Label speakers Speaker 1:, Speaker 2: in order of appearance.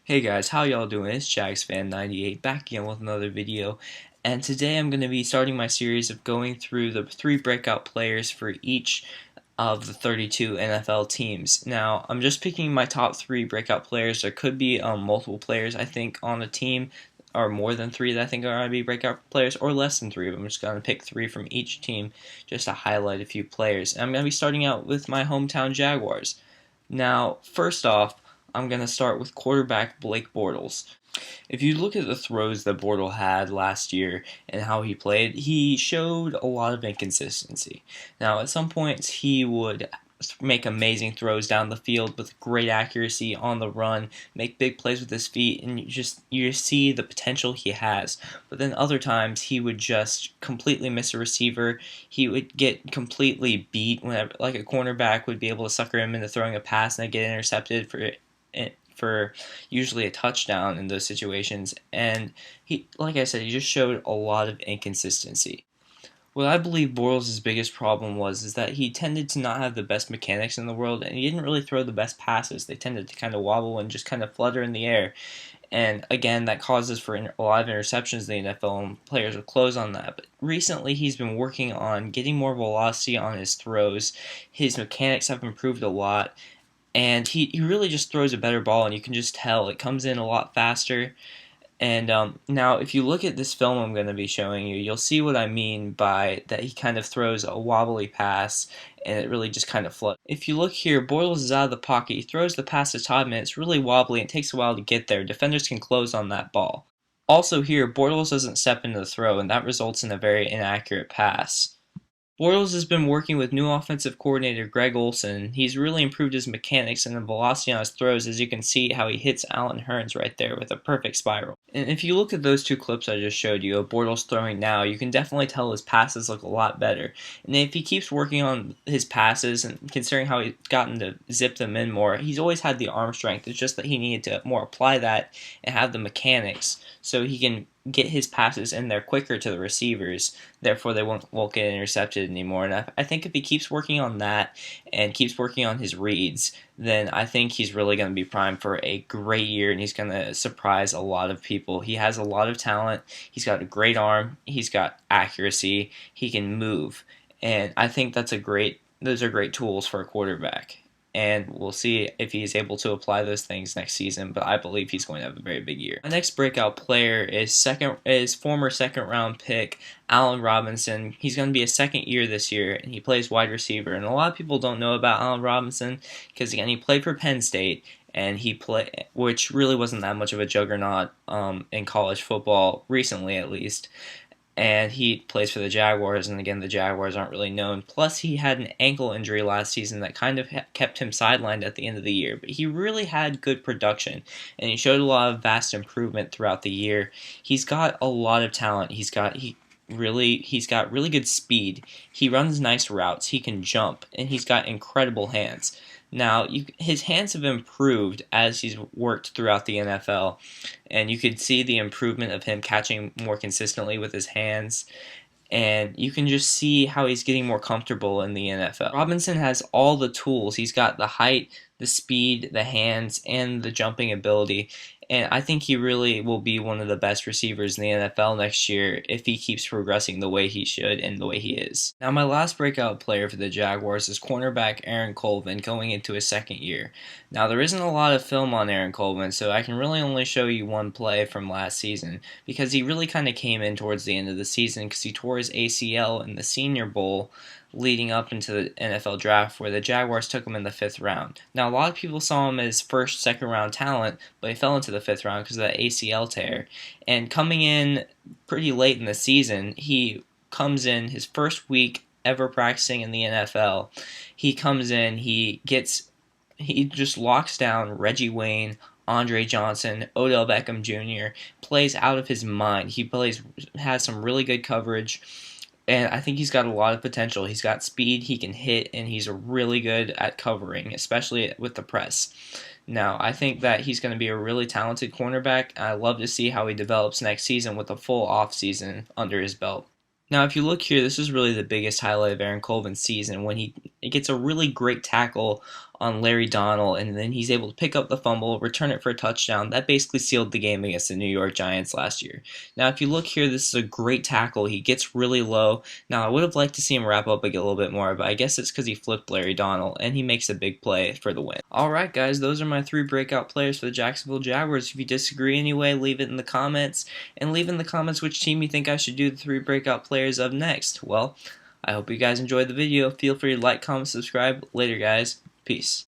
Speaker 1: Hey guys, how y'all doing? It's JagsFan98 back again with another video, and today I'm going to be starting my series of going through the 3 breakout players for each of the 32 NFL teams. Now, I'm just picking my top 3 breakout players. There could be multiple players, I think, on a team, or more than 3 that I think are going to be breakout players, or less than 3, but I'm just going to pick 3 from each team just to highlight a few players. And I'm going to be starting out with my hometown Jaguars. Now, first off, I'm going to start with quarterback Blake Bortles. If you look at the throws that Bortles had last year and how he played, he showed a lot of inconsistency. Now, at some points, he would make amazing throws down the field with great accuracy on the run, make big plays with his feet, and you see the potential he has. But then other times he would just completely miss a receiver. He would get completely beat whenever, like a cornerback would be able to sucker him into throwing a pass and then get intercepted for usually a touchdown in those situations. And he, like I said, he just showed a lot of inconsistency. What I believe Bortles' biggest problem was is that he tended to not have the best mechanics in the world, and he didn't really throw the best passes. They tended to kind of wobble and just kind of flutter in the air. And again, that causes for a lot of interceptions in the NFL, and players will close on that. But recently, he's been working on getting more velocity on his throws. His mechanics have improved a lot, and he really just throws a better ball, and you can just tell it comes in a lot faster. And now, if you look at this film I'm going to be showing you, you'll see what I mean by that he kind of throws a wobbly pass, and it really just kind of floats. If you look here, Bortles is out of the pocket. He throws the pass to Todman. It's really wobbly, and it takes a while to get there. Defenders can close on that ball. Also here, Bortles doesn't step into the throw, and that results in a very inaccurate pass. Bortles has been working with new offensive coordinator Greg Olson. He's really improved his mechanics and the velocity on his throws, as you can see how he hits Allen Hurns right there with a perfect spiral. And if you look at those 2 clips I just showed you of Bortles throwing now, you can definitely tell his passes look a lot better. And if he keeps working on his passes, and considering how he's gotten to zip them in more, he's always had the arm strength. It's just that he needed to more apply that and have the mechanics so he can get his passes in there quicker to the receivers, therefore they won't get intercepted anymore. And I think if he keeps working on that and keeps working on his reads, then I think he's really going to be primed for a great year, and he's going to surprise a lot of people. He has a lot of talent. He's got a great arm. He's got accuracy. He can move, and I think those are great tools for a quarterback. And we'll see if he's able to apply those things next season, but I believe he's going to have a very big year. My next breakout player is former second-round pick Allen Robinson. He's going to be a second year this year, and he plays wide receiver. And a lot of people don't know about Allen Robinson because, again, he played for Penn State, and which really wasn't that much of a juggernaut in college football, recently at least. And he plays for the Jaguars, and again, the Jaguars aren't really known. Plus, he had an ankle injury last season that kind of kept him sidelined at the end of the year. But he really had good production, and he showed a lot of vast improvement throughout the year. He's got a lot of talent. He's got really good speed. He runs nice routes. He can jump, and he's got incredible hands. Now, his hands have improved as he's worked throughout the NFL, and you could see the improvement of him catching more consistently with his hands, and you can just see how he's getting more comfortable in the NFL. Robinson has all the tools. He's got the height, the speed, the hands, and the jumping ability, and I think he really will be one of the best receivers in the NFL next year if he keeps progressing the way he should and the way he is. Now, my last breakout player for the Jaguars is cornerback Aaron Colvin, going into his second year. Now, there isn't a lot of film on Aaron Colvin, so I can really only show you one play from last season, because he really kind of came in towards the end of the season because he tore his ACL in the Senior Bowl leading up into the NFL draft, where the Jaguars took him in the 5th round. Now, a lot of people saw him as first, second round talent, but he fell into the 5th round because of that ACL tear. And coming in pretty late in the season, he comes in his first week ever practicing in the NFL. He comes in, he just locks down Reggie Wayne, Andre Johnson, Odell Beckham Jr., plays out of his mind. Has some really good coverage, and I think he's got a lot of potential. He's got speed, he can hit, and he's really good at covering, especially with the press. Now, I think that he's going to be a really talented cornerback. I love to see how he develops next season with a full offseason under his belt. Now, if you look here, this is really the biggest highlight of Aaron Colvin's season, when he gets a really great tackle on Larry Donnell, and then he's able to pick up the fumble, return it for a touchdown. That basically sealed the game against the New York Giants last year. Now, if you look here, this is a great tackle. He gets really low. Now, I would have liked to see him wrap up a little bit more, but I guess it's because he flipped Larry Donnell, and he makes a big play for the win. Alright, guys, those are my 3 breakout players for the Jacksonville Jaguars. If you disagree anyway, leave it in the comments, and leave in the comments which team you think I should do the 3 breakout players of next. Well, I hope you guys enjoyed the video. Feel free to like, comment, subscribe. Later, guys. Peace.